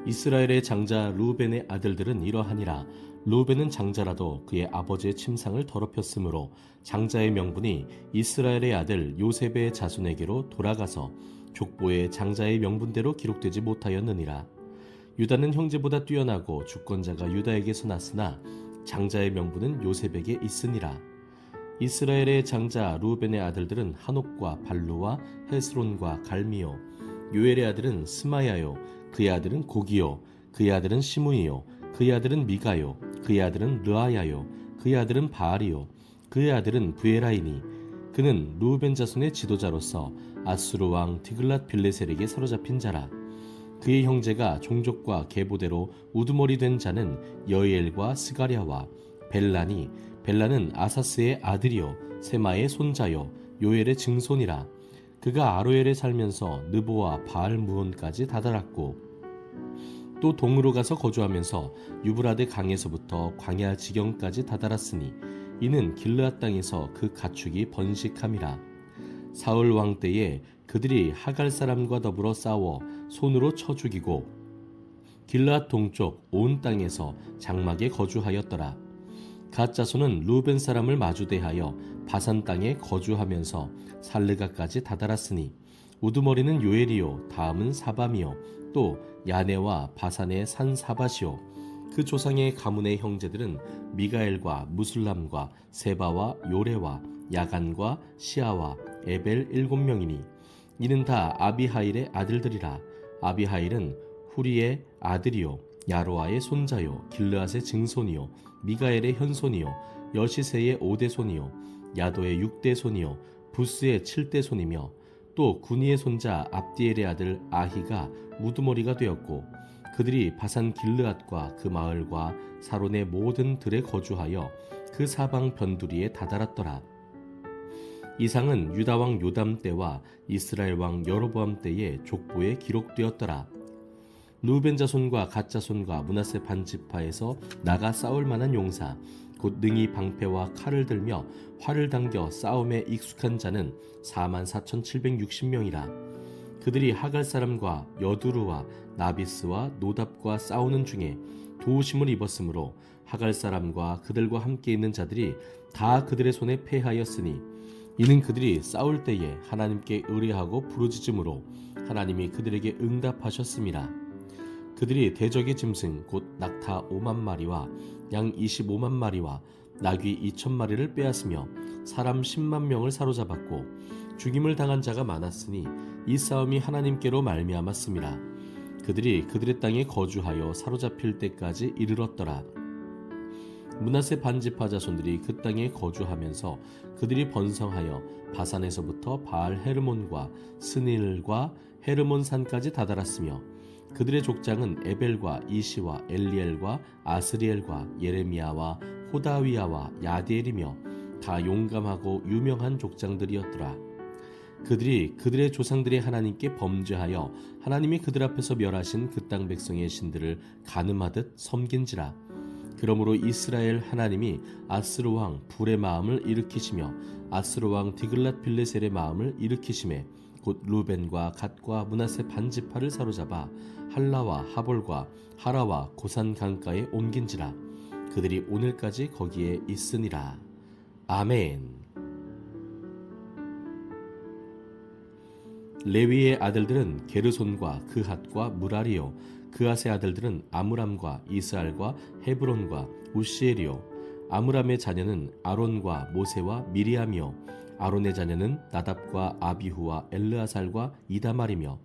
이스라엘의 장자 르우벤의 아들들은 이러하니라. 르우벤은 장자라도 그의 아버지의 침상을 더럽혔으므로 장자의 명분이 이스라엘의 아들 요셉의 자손에게로 돌아가서 족보에 장자의 명분대로 기록되지 못하였느니라. 유다는 형제보다 뛰어나고 주권자가 유다에게서 났으나 장자의 명분은 요셉에게 있으니라. 이스라엘의 장자 르우벤의 아들들은 한옥과 발루와 헤스론과 갈미요. 요엘의 아들은 스마야요. 그의 아들은 고기요. 그의 아들은 시므이요. 그의 아들은 미가요. 그의 아들은 르아야요. 그의 아들은 바알이요. 그의 아들은 부에라이니. 그는 르우벤 자손의 지도자로서 아수르 왕 디글랏 빌레셀에게 사로잡힌 자라. 그의 형제가 종족과 계보대로 우두머리 된 자는 여이엘과 스가랴와 벨라니. 벨라는 아사스의 아들이요 세마의 손자요 요엘의 증손이라. 그가 아로엘에 살면서 느보와 바알 무온까지 다다랐고 또 동으로 가서 거주하면서 유브라데 강에서부터 광야 지경까지 다다랐으니 이는 길르앗 땅에서 그 가축이 번식함이라. 사울 왕 때에 그들이 하갈 사람과 더불어 싸워 손으로 쳐 죽이고 길르앗 동쪽 온 땅에서 장막에 거주하였더라. 갓 자손은 루벤 사람을 마주대하여 바산 땅에 거주하면서 살르가까지 다다랐으니 우두머리는 요엘이요 다음은 사밤이요 또 야네와 바산의 산 사밭이요. 그 조상의 가문의 형제들은 미가엘과 무술람과 세바와 요레와 야간과 시아와 에벨 7명이니 이는 다 아비하일의 아들들이라. 아비하일은 후리의 아들이요 야로아의 손자요 길르앗의 증손이요 미가엘의 현손이요 여시세의 5대손이요 야도의 6대손이요 부스의 7대손이며 또 구니의 손자 압디엘의 아들 아히가 우두머리가 되었고 그들이 바산 길르앗과 그 마을과 사론의 모든 들에 거주하여 그 사방 변두리에 다다랐더라. 이상은 유다 왕 요담 때와 이스라엘 왕 여로보암 때의 족보에 기록되었더라. 르우벤 자손과 갓 자손과 므낫세 반지파에서 나가 싸울 만한 용사 곧 능히 방패와 칼을 들며 활을 당겨 싸움에 익숙한 자는 44,760명이라. 그들이 하갈 사람과 여두루와 나비스와 노답과 싸우는 중에 도우심을 입었으므로 하갈 사람과 그들과 함께 있는 자들이 다 그들의 손에 패하였으니 이는 그들이 싸울 때에 하나님께 의뢰하고 부르짖음으로 하나님이 그들에게 응답하셨음이라. 그들이 대적의 짐승 곧 낙타 5만 마리와 양 25만 마리와 나귀 2천 마리를 빼앗으며 사람 10만 명을 사로잡았고 죽임을 당한 자가 많았으니 이 싸움이 하나님께로 말미암았음이라. 그들이 그들의 땅에 거주하여 사로잡힐 때까지 이르렀더라. 므낫세 반지파 자손들이 그 땅에 거주하면서 그들이 번성하여 바산에서부터 바알 헤르몬과 스닐과 헤르몬 산까지 다다랐으며 그들의 족장은 에벨과 이시와 엘리엘과 아스리엘과 예레미야와 호다위야와 야디엘이며 다 용감하고 유명한 족장들이었더라. 그들이 그들의 조상들의 하나님께 범죄하여 하나님이 그들 앞에서 멸하신 그 땅 백성의 신들을 간음하듯 섬긴지라. 그러므로 이스라엘 하나님이 아스르 왕 불의 마음을 일으키시며 아스르 왕 디글랏 빌레셀의 마음을 일으키시매 곧 루벤과 갓과 므낫세 반지파를 사로잡아 할라와 하볼과 하라와 고산 강가에 옮긴지라. 그들이 오늘까지 거기에 있으니라. 아멘. 레위의 아들들은 게르손과 그핫과 무라리요. 그핫의 아들들은 아므람과 이스알과 헤브론과 우시엘이요. 아므람의 자녀는 아론과 모세와 미리암이요. 아론의 자녀는 나답과 아비후와 엘르아살과 이다말이며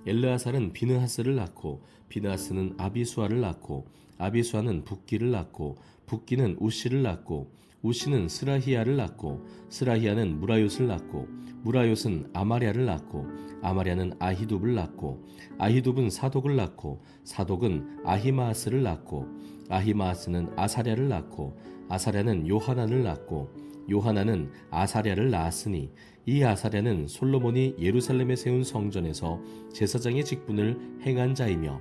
엘르아살은 비느하스를 낳고 비느하스는 아비수아를 낳고 아비수아는 붓기를 낳고 붓기는 우시를 낳고 우시는 스라히야를 낳고 스라히야는 무라요스를 낳고 무라요스는 아마랴를 낳고 아마랴는 아히둡을 낳고 아히둡은 사독을 낳고 사독은 아히마아스를 낳고 아히마아스는 아사랴를 낳고 아사랴는 요하난을 낳고 요하난은 아사랴를 낳았으니 이 아사랴는 솔로몬이 예루살렘에 세운 성전에서 제사장의 직분을 행한 자이며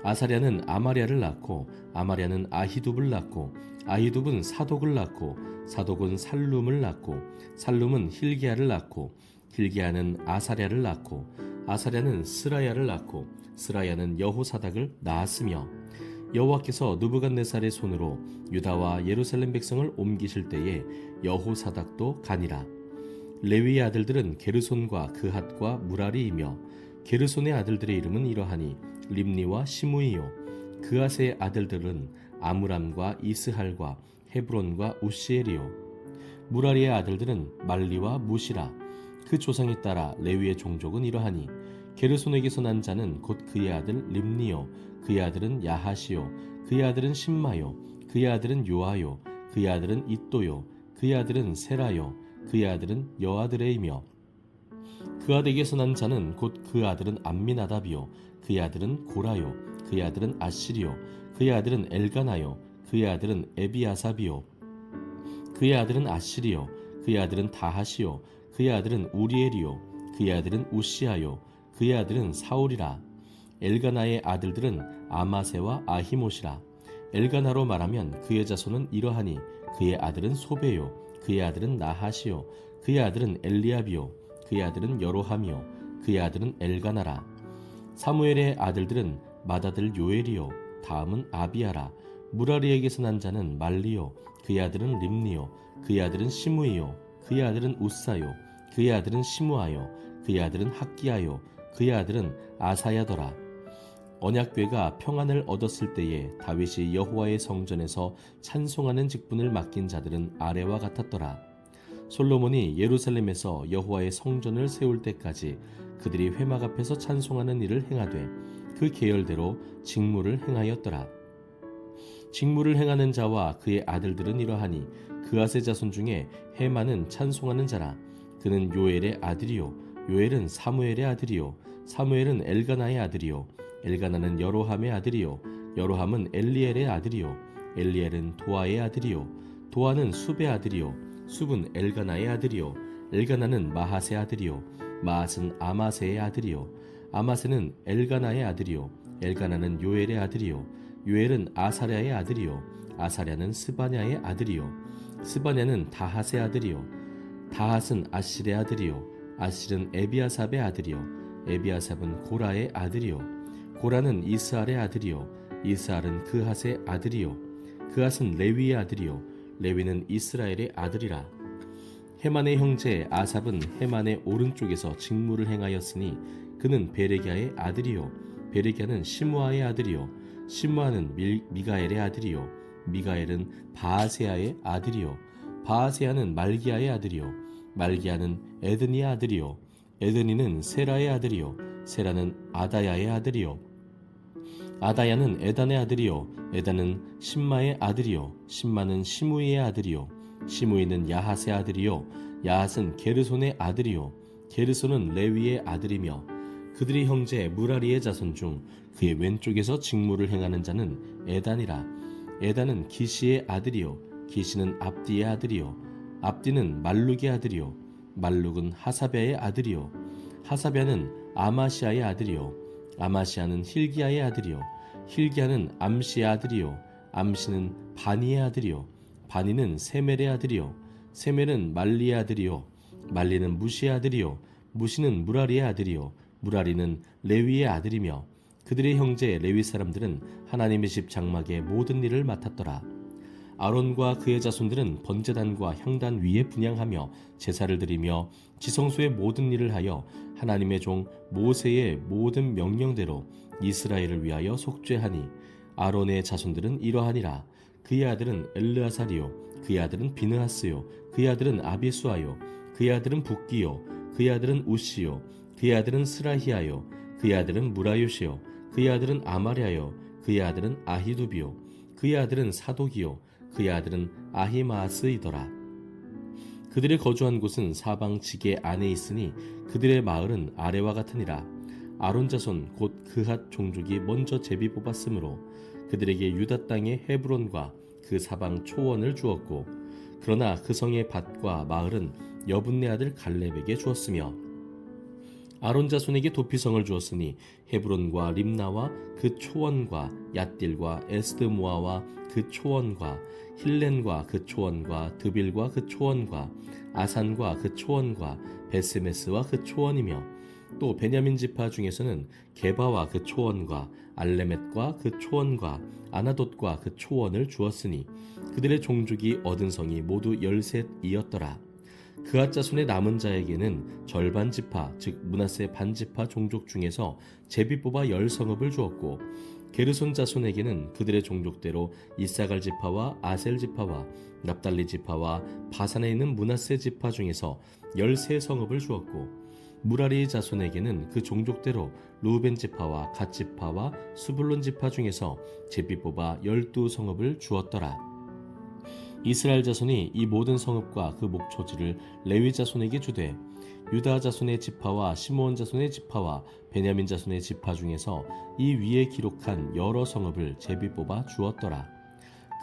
아사랴는 아마랴를 낳고 아마랴는 아히둡을 낳고 아히둡은 사독을 낳고 사독은 살룸을 낳고 살룸은 힐기야를 낳고 hil기야는 아사랴를 낳고 아사랴는 스라야를 낳고 스라야는 여호사닥을 낳았으며 여호와께서 느부갓네살의 손으로 유다와 예루살렘 백성을 옮기실 때에 여호사닥도 가니라. 레위의 아들들은 게르손과 그핫과 무라리이며 게르손의 아들들의 이름은 이러하니 림니와 시므이요. 그핫의 아들들은 아므람과 이스할과 헤브론과 우시엘이요. 무라리의 아들들은 말리와 무시라. 그 조상에 따라 레위의 종족은 이러하니 게르손에게서 난 자는 곧 그의 아들 림니요. 그의 아들은 야하시요. 그의 아들은 심마요. 그의 아들은 요아요. 그의 아들은 잇도요. 그의 아들은 세라요. 그의 아들은 여아드레이며 그아드에게서 난 자는 곧 그 아들은 암미나답이요. 그의 아들은 고라요. 그의 아들은 아시리요. 그의 아들은 엘가나요. 그의 아들은 에비아삽이요. 그의 아들은 아시리요. 그의 아들은 다하시요. 그의 아들은 우리엘이요. 그의 아들은 우시아요. 그의 아들은 사울이라. 엘가나의 아들들은 아마세와 아히못이라. 엘가나로 말하면 그의 자손은 이러하니 그의 아들은 소베요. 그의 아들은 나하시요. 그의 아들은 엘리압이요. 그의 아들은 여로함이요. 그의 아들은 엘가나라. 사무엘의 아들들은 맏아들 요엘이요. 다음은 아비아라. 무라리에게서 난 자는 말리요. 그의 아들은 림니요. 그의 아들은 시므이요. 그의 아들은 우사요. 그의 아들은 시므아요. 그의 아들은 학기야요. 그의 아들은 아사야더라. 언약궤가 평안을 얻었을 때에 다윗이 여호와의 성전에서 찬송하는 직분을 맡긴 자들은 아래와 같았더라. 솔로몬이 예루살렘에서 여호와의 성전을 세울 때까지 그들이 회막 앞에서 찬송하는 일을 행하되 그 계열대로 직무를 행하였더라. 직무를 행하는 자와 그의 아들들은 이러하니 그앗의 자손 중에 헤만은 찬송하는 자라. 그는 요엘의 아들이요. 요엘은 사무엘의 아들이요. 사무엘은 엘가나의 아들이요. 엘가나는 여로함의 아들이요. 여로함은 엘리엘의 아들이요. 엘리엘은 도아의 아들이요. 도아는 숲의 아들이요. 숲은 엘가나의 아들이요. 엘가나는 마핫의 아들이요. 마핫은 아마세의 아들이요. 아마세는 엘가나의 아들이요. 엘가나는 요엘의 아들이요. 요엘은 아사랴의 아들이요. 아사랴는 스바냐의 아들이요. 스바냐는 다핫의 아들이요. 다핫은 아실의 아들이요. 아실은 에비아삽의 아들이요. 에비아삽은 고라의 아들이요. 고라는 이스알의 아들이요. 이스알은 그핫의 아들이요. 그핫은 레위의 아들이요. 레위는 이스라엘의 아들이라. 헤만의 형제 아삽은 헤만의 오른쪽에서 직무를 행하였으니 그는 베레기야의 아들이요. 베레기야는 시므아의 아들이요. 시므아는 미가엘의 아들이요. 미가엘은 바아세야의 아들이요. 바아세야는 말기야의 아들이요. 말기야는 에드니의 아들이요. 에드니는 세라의 아들이요. 세라는 아다야의 아들이요. 아다야는 에단의 아들이요. 에단은 심마의 아들이요. 심마는 시므이의 아들이요. 시므이는 야핫의 아들이요. 야핫은 게르손의 아들이요. 게르손은 레위의 아들이며 그들의 형제 무라리의 자손 중 그의 왼쪽에서 직무를 행하는 자는 에단이라. 에단은 기시의 아들이요. 기시는 압디의 아들이요. 압디는 말룩의 아들이요. 말룩은 하사베의 아들이요. 하사베는 아마시아의 아들이요. 아마시아는 hil기야의 아들이요. hil기야는 암시의 아들이요. 암시는 바니의 아들이요. 바니는 세멜의 아들이요. 세멜은 말리의 아들이요. 말리는 무시의 아들이요. 무시는 무라리의 아들이요. 무라리는 레위의 아들이며 그들의 형제 레위 사람들은 하나님의 집 장막의 모든 일을 맡았더라. 아론과 그의 자손들은 번제단과 향단 위에 분향하며 제사를 드리며 지성소의 모든 일을 하여 하나님의 종 모세의 모든 명령대로 이스라엘을 위하여 속죄하니 아론의 자손들은 이러하니라. 그의 아들은 엘르아살이요. 그의 아들은 비느하스요. 그의 아들은 아비수아요. 그의 아들은 붓기요. 그의 아들은 우시요. 그의 아들은 스라히아요. 그의 아들은 무라요시요. 그의 아들은 아마랴요. 그의 아들은 아히두비요. 그의 아들은 사독이요. 그의 아들은 아히마스이더라. 그들의 거주한 곳은 사방 지게 안에 있으니 그들의 마을은 아래와 같으니라. 아론 자손 곧 그핫 종족이 먼저 제비 뽑았으므로 그들에게 유다 땅의 헤브론과 그 사방 초원을 주었고 그러나 그 성의 밭과 마을은 여분네 아들 갈렙에게 주었으며 아론 자손에게 도피성을 주었으니 헤브론과 림나와 그 초원과 얏딜과 에스드모아와 그 초원과 힐렌과 그 초원과 드빌과 그 초원과 아산과 그 초원과 베스메스와 그 초원이며 또 베냐민 지파 중에서는 게바와 그 초원과 알레멧과 그 초원과 아나돗과 그 초원을 주었으니 그들의 종족이 얻은 성이 모두 13이었더라. 그앗 자손의 남은 자에게는 절반 지파 즉 므낫세 반 지파 종족 중에서 제비 뽑아 10성읍을 주었고 게르손 자손에게는 그들의 종족대로 이사갈 지파와 아셀 지파와 납달리 지파와 바산에 있는 므낫세 지파 중에서 13성읍을 주었고 무라리 자손에게는 그 종족대로 루벤 지파와 갓 지파와 수불론 지파 중에서 제비 뽑아 12성읍을 주었더라. 이스라엘 자손이 이 모든 성읍과 그 목초지를 레위 자손에게 주되 유다 자손의 지파와 시므온 자손의 지파와 베냐민 자손의 지파 중에서 이 위에 기록한 여러 성읍을 제비 뽑아 주었더라.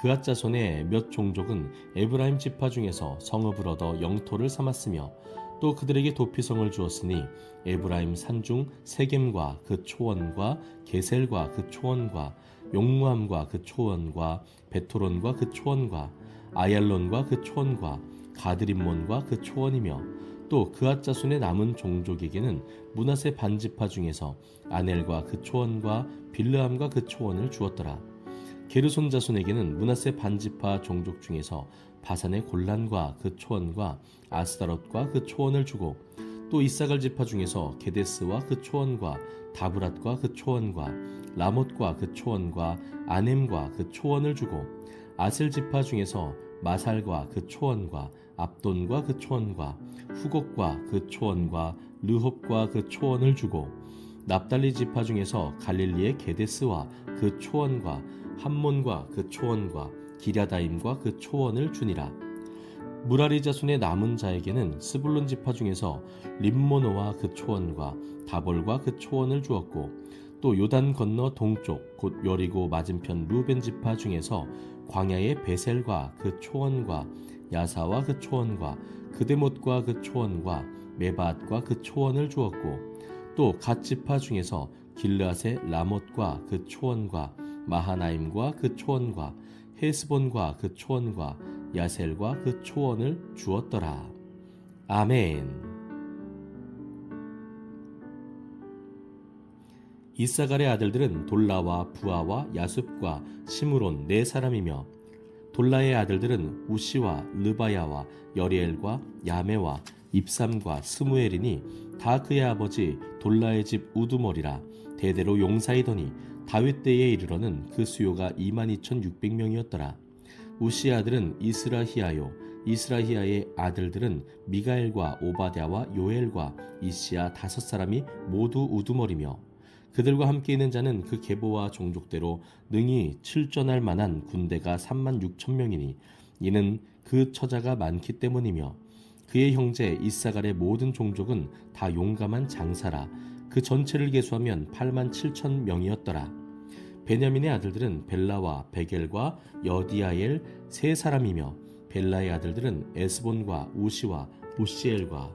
그앗 자손의 몇 종족은 에브라임 지파 중에서 성읍을 얻어 영토를 삼았으며 또 그들에게 도피성을 주었으니 에브라임 산중 세겜과 그 초원과 게셀과 그 초원과 용무함과 그 초원과 베토론과 그 초원과 아얄론과 그 초원과 가드림몬과 그 초원이며 또 그앗 자손의 남은 종족에게는 므낫세 반지파 중에서 아넬과 그 초원과 빌르함과 그 초원을 주었더라. 게르손 자손에게는 므낫세 반지파 종족 중에서 바산의 골란과 그 초원과 아스다롯과 그 초원을 주고 또 이사갈 지파 중에서 게데스와 그 초원과 다브랏과 그 초원과 라못과 그 초원과 아넴과 그 초원을 주고 아셀 지파 중에서 마살과 그 초원과 압돈과 그 초원과 후곡과 그 초원과 르홉과 그 초원을 주고 납달리 지파 중에서 갈릴리의 게데스와 그 초원과 함몬과 그 초원과 기랴다임과 그 초원을 주니라. 무라리 자손의 남은 자에게는 스불론 지파 중에서 림모노와 그 초원과 다볼과 그 초원을 주었고 또 요단 건너 동쪽 곧 여리고 맞은편 루벤 지파 중에서 광야의 베셀과 그 초원과 야사와 그 초원과 그데못과 그 초원과 메바앗과 그 초원을 주었고 또 갓 지파 중에서 길르앗의 라못과 그 초원과 마하나임과 그 초원과 헤스본과 그 초원과 야셀과 그 초원을 주었더라. 아멘. 이사갈의 아들들은 돌라와 부아와 야숲과 시므론 네 사람이며 돌라의 아들들은 우시와 르바야와 여리엘과 야메와 입삼과 스무엘이니 다 그의 아버지 돌라의 집 우두머리라. 대대로 용사이더니 다윗 때에 이르러는 그 수요가 22,600명이었더라. 우시의 아들은 이스라히야요 이스라히야의 아들들은 미가엘과 오바댜와 요엘과 이시야 5사람이 모두 우두머리며 그들과 함께 있는 자는 그 계보와 종족대로 능히 출전할 만한 군대가 36,000명이니 이는 그 처자가 많기 때문이며 그의 형제 이사갈의 모든 종족은 다 용감한 장사라. 그 전체를 계수하면 87,000명이었더라. 베냐민의 아들들은 벨라와 베겔과 여디아엘 세 사람이며 벨라의 아들들은 에스본과 우시와 우시엘과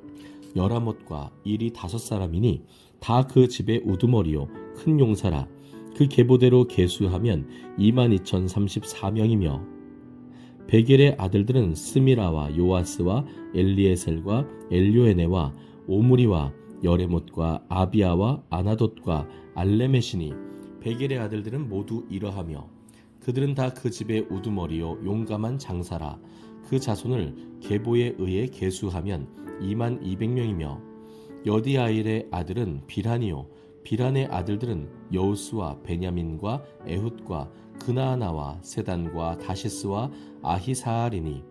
여라못과 일이 5사람이니 다 그 집의 우두머리요 큰 용사라. 그 계보대로 계수하면 22,034명이며 베겔의 아들들은 스미라와 요아스와 엘리에셀과 엘요에네와 오므리와 여레못과 아비아와 아나돗과 알레메시니 베겔의 아들들은 모두 이러하며 그들은 다 그 집의 우두머리요 용감한 장사라. 그 자손을 계보에 의해 계수하면 22,000명이며 여디아일의 아들은 비란이요 비란의 아들들은 여우스와 베냐민과 에훗과 그나아나와 세단과 다시스와 아히사알이니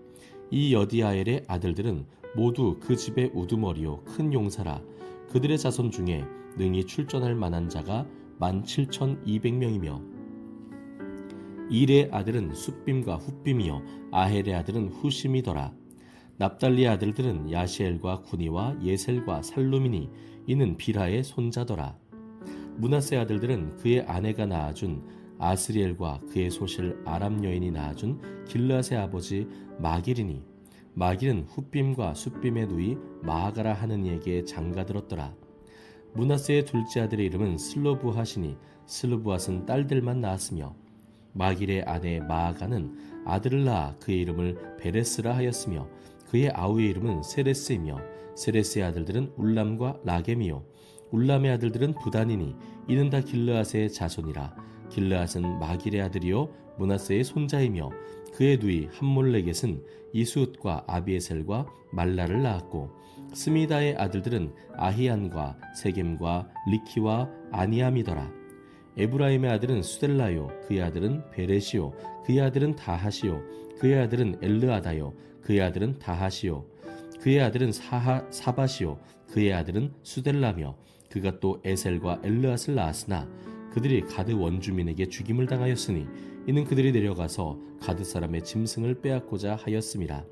이 여디아엘의 아들들은 모두 그 집의 우두머리요 큰 용사라. 그들의 자손 중에 능히 출전할 만한 자가 17,200명이며 일의 아들은 숫빔과 훗빔이요 아헬의 아들은 후심이더라. 납달리의 아들들은 야시엘과 구니와 예셀과 살루미니 이는 비라의 손자더라. 므낫세 아들들은 그의 아내가 낳아준 아스리엘과 그의 소실 아람 여인이 낳아준 길르앗의 아버지 마길이니 마길은 훗빔과 숫빔의 누이 마아가라 하는 이에게 장가들었더라. 므낫세의 둘째 아들의 이름은 슬로브핫이니 슬로브핫은 딸들만 낳았으며 마길의 아내 마아가는 아들을 낳아 그의 이름을 베레스라 하였으며 그의 아우의 이름은 세레스이며 세레스의 아들들은 울람과 라겜이요 울람의 아들들은 부단이니 이는 다 길르앗의 자손이라. 길르앗은 마길의 아들이요 므낫세의 손자이며 그의 누이 함몰레겟은 이스웃과 아비에셀과 말라를 낳았고 스미다의 아들들은 아히안과 세겜과 리키와 아니암이더라. 에브라임의 아들은 수델라요 그의 아들은 베레시요 그의 아들은 다하시요 그의 아들은 엘르아다요 그의 아들은 다하시요 그의 아들은 사바시요 그의 아들은 수델라며 그가 또 에셀과 엘르앗을 낳았으나 그들이 가드 원주민에게 죽임을 당하였으니 이는 그들이 내려가서 가드 사람의 짐승을 빼앗고자 하였음이라.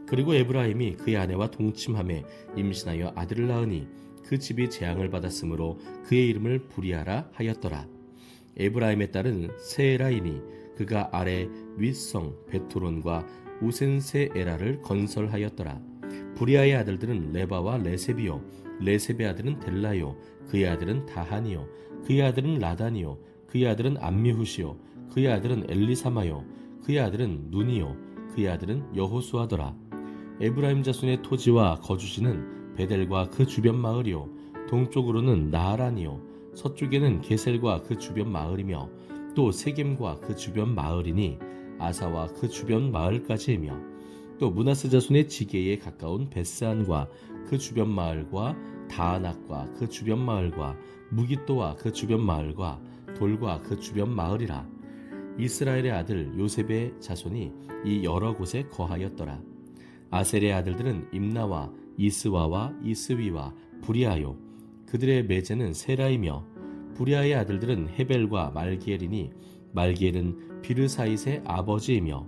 그리고 에브라임이 그의 아내와 동침함에 임신하여 아들을 낳으니 그 집이 재앙을 받았으므로 그의 이름을 부리아라 하였더라. 에브라임의 딸은 세에라이니 그가 아래 윗성 베토론과 우센세에라를 건설하였더라. 부리아의 아들들은 레바와 레셉이요 레셉의 아들은 델라요 그의 아들은 다하니요 그의 아들은 라다니요 그의 아들은 암미후시요 그의 아들은 엘리사마요 그의 아들은 눈이요 그의 아들은 여호수아더라. 에브라임 자손의 토지와 거주지는 베델과 그 주변 마을이요 동쪽으로는 나하란이요 서쪽에는 게셀과 그 주변 마을이며 또 세겜과 그 주변 마을이니 아사와 그 주변 마을까지이며 또 므낫세 자손의 지게에 가까운 베스안과 그 주변 마을과 다아낙과 그 주변 마을과 무기또와 그 주변 마을과 돌과 그 주변 마을이라. 이스라엘의 아들 요셉의 자손이 이 여러 곳에 거하였더라. 아셀의 아들들은 임나와 이스와와 이스위와 부리아요 그들의 매제는 세라이며 부리아의 아들들은 헤벨과 말기엘이니 말기엘은 비르사잇의 아버지이며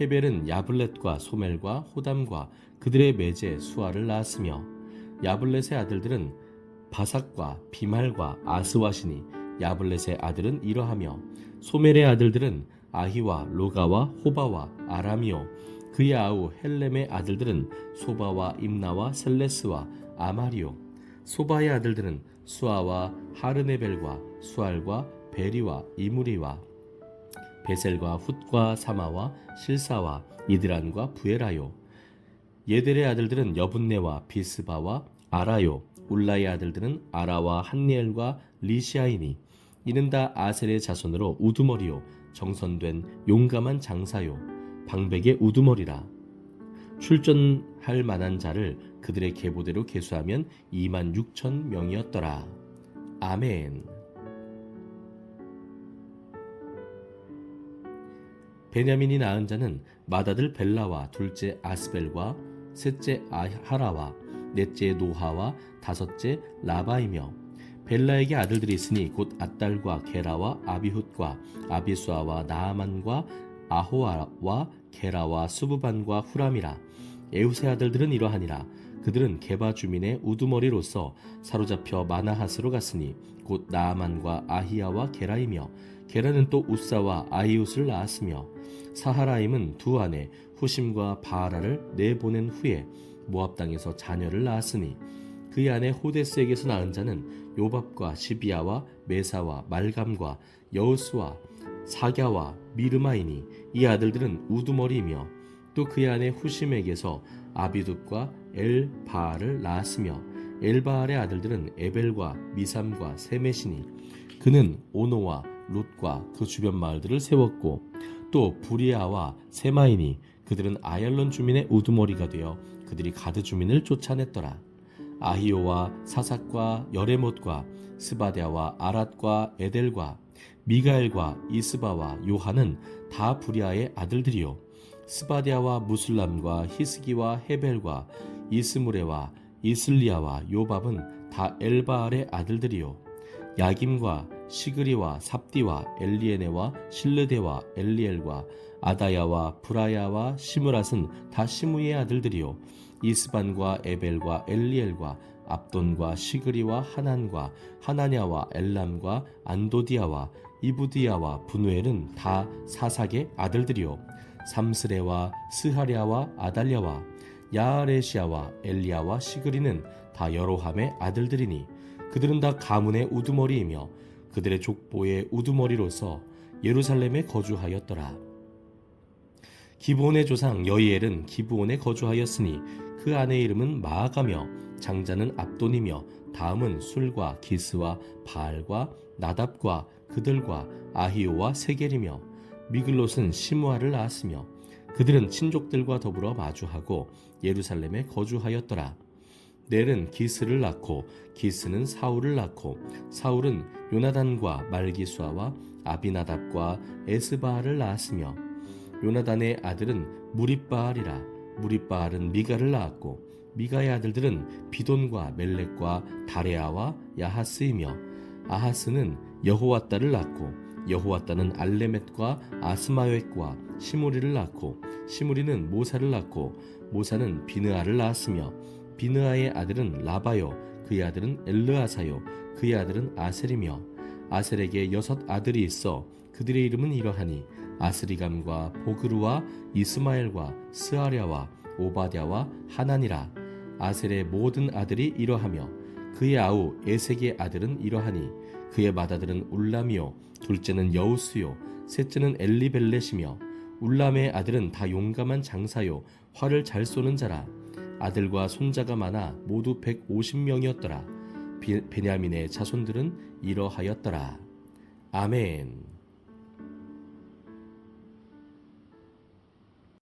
헤벨은 야블렛과 소멜과 호담과 그들의 매제 수아를 낳았으며 야블렛의 아들들은 바삭과 비말과 아스와시니 야블렛의 아들은 이러하며 소멜의 아들들은 아히와 로가와 호바와 아람이요 그의 아우 헬렘의 아들들은 소바와 임나와 셀레스와 아마리요 소바의 아들들은 수아와 하르네벨과 수알과 베리와 이무리와 베셀과 훗과 사마와 실사와 이드란과 부에라요 예델의 아들들은 여분네와 비스바와 아라요 울라의 아들들은 아라와 한니엘과 리시아이니 이는 다 아셀의 자손으로 우두머리요 정선된 용감한 장사요 방백의 우두머리라. 출전할 만한 자를 그들의 계보대로 계수하면 26,000명이었더라. 아멘. 베냐민이 낳은 자는 맏아들 벨라와 둘째 아스벨과 셋째 아하라와 넷째 노하와 다섯째 라바이며 벨라에게 아들들이 있으니 곧 앗달과 게라와 아비훗과 아비수아와 나아만과 아호아와 게라와 수부반과 후람이라. 에훗의 아들들은 이러하니라. 그들은 게바 주민의 우두머리로서 사로잡혀 마나핫으로 갔으니 곧 나아만과 아히야와 게라이며 게라는 또 우사와 아이웃을 낳았으며 사하라임은 두 아내 후심과 바하라를 내보낸 후에 모압 땅에서 자녀를 낳았으니 그의 아내 호데스에게서 낳은 자는 요밥과 시비야와 메사와 말감과 여우스와 사갸와 미르마이니 이 아들들은 우두머리이며 또 그의 아내 후심에게서 아비둡과 엘바알을 낳았으며 엘바알의 아들들은 에벨과 미삼과 세메시니 그는 오노와 롯과 그 주변 마을들을 세웠고 또 부리아와 세마이니 그들은 아얄론 주민의 우두머리가 되어 그들이 가드 주민을 쫓아냈더라. 아히오와 사삭과 여레못과 스바데아와 아랏과 에델과 미가엘과 이스바와 요한은 다 부리아의 아들들이요 스바데아와 무술람과 히스기와 헤벨과 이스무레와 이슬리아와 요밥은 다 엘바알의 아들들이요 야김과 시그리와 삽디와 엘리에네와 실르데와 엘리엘과 아다야와 브라야와 시므랏은 다 시므이의 아들들이요 이스반과 에벨과 엘리엘과 압돈과 시그리와 하난과 하나냐와 엘람과 안도디아와 이부디아와 분우엘은 다 사삭의 아들들이요 삼스레와 스하랴와 아달랴와 야아레시아와 엘리야와 시그리는 다 여로함의 아들들이니 그들은 다 가문의 우두머리이며 그들의 족보의 우두머리로서 예루살렘에 거주하였더라. 기브온의 조상 여이엘은 기브온에 거주하였으니 그 아내의 이름은 마아가며 장자는 압돈이며 다음은 술과 기스와 바알과 나답과 그들과 아히오와 세겔이며 미글롯은 시므아를 낳았으며 그들은 친족들과 더불어 마주하고 예루살렘에 거주하였더라. 넬은 기스를 낳고 기스는 사울을 낳고 사울은 요나단과 말기수아와 아비나답과 에스바알을 낳았으며 요나단의 아들은 무립바알이라. 무립바알은 미가를 낳았고 미가의 아들들은 비돈과 멜렉과 다레아와 야하스이며 아하스는 여호와따를 낳고 여호와따는 알레멧과 아스마웻과 시무리를 낳고 시무리는 모사를 낳고 모사는 비느아를 낳았으며 비느아의 아들은 라바요 그의 아들은 엘르아사요 그의 아들은 아셀이며 아셀에게 6 아들이 있어 그들의 이름은 이러하니 아스리감과 보그루와 이스마엘과 스아랴와 오바댜와 하나니라. 아셀의 모든 아들이 이러하며 그의 아우 에색의 아들은 이러하니 그의 맏아들은 울람이요 둘째는 여우스요 셋째는 엘리벨렛이며 울람의 아들은 다 용감한 장사요 활을 잘 쏘는 자라. 아들과 손자가 많아 모두 150명이었더라. 베냐민의 자손들은 이러하였더라. 아멘.